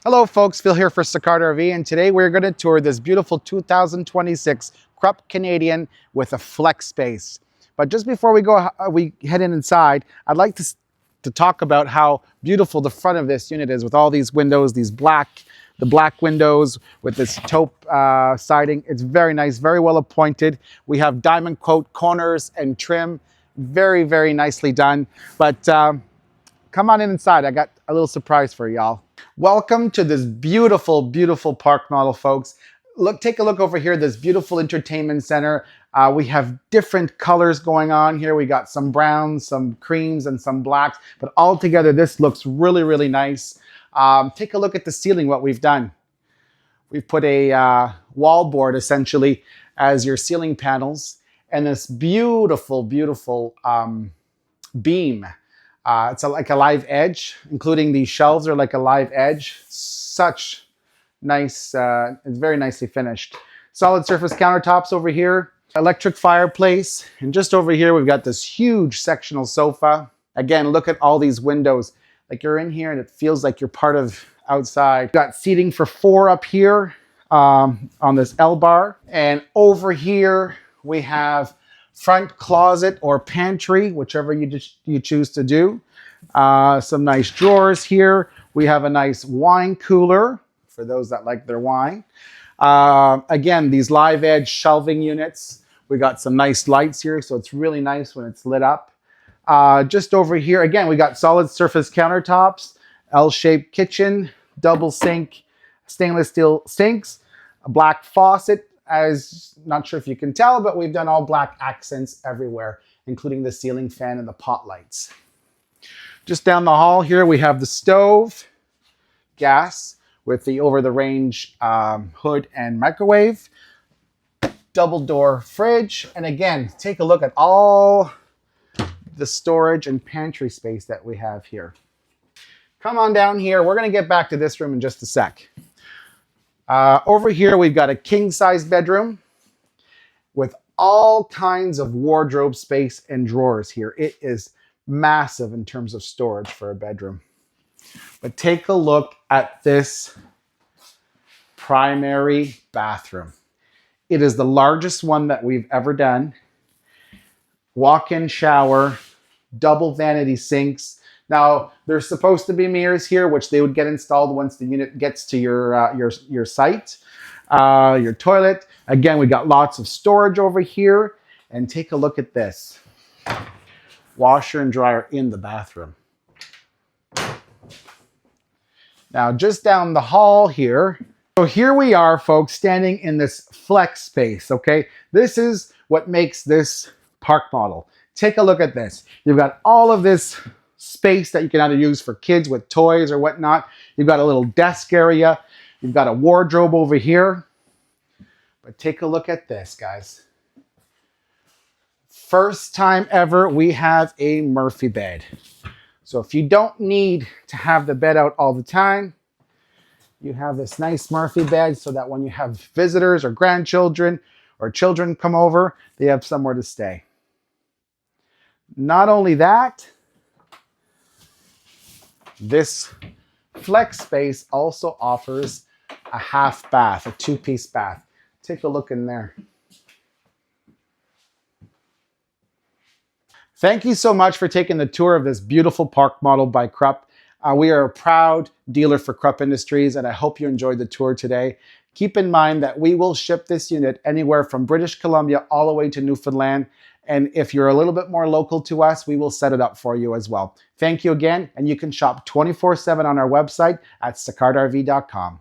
Hello folks, Phil here for Sicard RV, and today we're going to tour this beautiful 2026 Kropf Canadian with a flex space. But just before we head inside, I'd like to talk about how beautiful the front of this unit is with all these windows, the black windows with this taupe siding. It's very nice, very well appointed. We have diamond coat corners and trim, very, very nicely done. But come on inside, I got a little surprise for y'all. Welcome to this beautiful, beautiful park model, folks. Take a look over here, this beautiful entertainment center. We have different colors going on here. We got some browns, some creams, and some blacks, but all together, this looks really, really nice. Take a look at the ceiling, what we've done. We've put a wall board, essentially, as your ceiling panels, and this beautiful, beautiful beam. It's like a live edge, including these shelves are like a live edge. Such nice, it's very nicely finished. Solid surface countertops over here, electric fireplace, and just over here we've got this huge sectional sofa. Again, look at all these windows. Like you're in here and it feels like you're part of outside. Got seating for 4 up here on this L bar. And over here we have front closet or pantry, whichever you choose to do. Some nice drawers here. We have a nice wine cooler for those that like their wine. Again, these live edge shelving units. We got some nice lights here, so it's really nice when it's lit up. Just over here, again, we got solid surface countertops, L-shaped kitchen, double sink, stainless steel sinks, a black faucet. Not sure if you can tell, but we've done all black accents everywhere, including the ceiling fan and the pot lights. Just down the hall here, we have the stove, gas with the over-the-range hood and microwave, double door fridge, and again, take a look at all the storage and pantry space that we have here. Come on down here. We're going to get back to this room in just a sec. Over here, we've got a king-size bedroom with all kinds of wardrobe space and drawers here. It is massive in terms of storage for a bedroom. But take a look at this primary bathroom. It is the largest one that we've ever done. Walk-in shower, double vanity sinks. Now, there's supposed to be mirrors here, which they would get installed once the unit gets to your site. Your toilet. Again, we got lots of storage over here. And take a look at this. Washer and dryer in the bathroom. Now, just down the hall here. So here we are, folks, standing in this flex space, okay? This is what makes this park model. Take a look at this. You've got all of this space that you can either use for kids with toys or whatnot. You've got a little desk area. You've got a wardrobe over here. But take a look at this, guys. First time ever, we have a Murphy bed. So if you don't need to have the bed out all the time, you have this nice Murphy bed so that when you have visitors or grandchildren or children come over, they have somewhere to stay. Not only that, this flex space also offers a half bath, a 2-piece bath. Take a look in there. Thank you so much for taking the tour of this beautiful park model by Kropf. We are a proud dealer for Kropf Industries, and I hope you enjoyed the tour today. Keep in mind that we will ship this unit anywhere from British Columbia all the way to Newfoundland. And if you're a little bit more local to us, we will set it up for you as well. Thank you again, and you can shop 24/7 on our website at sicardrv.com.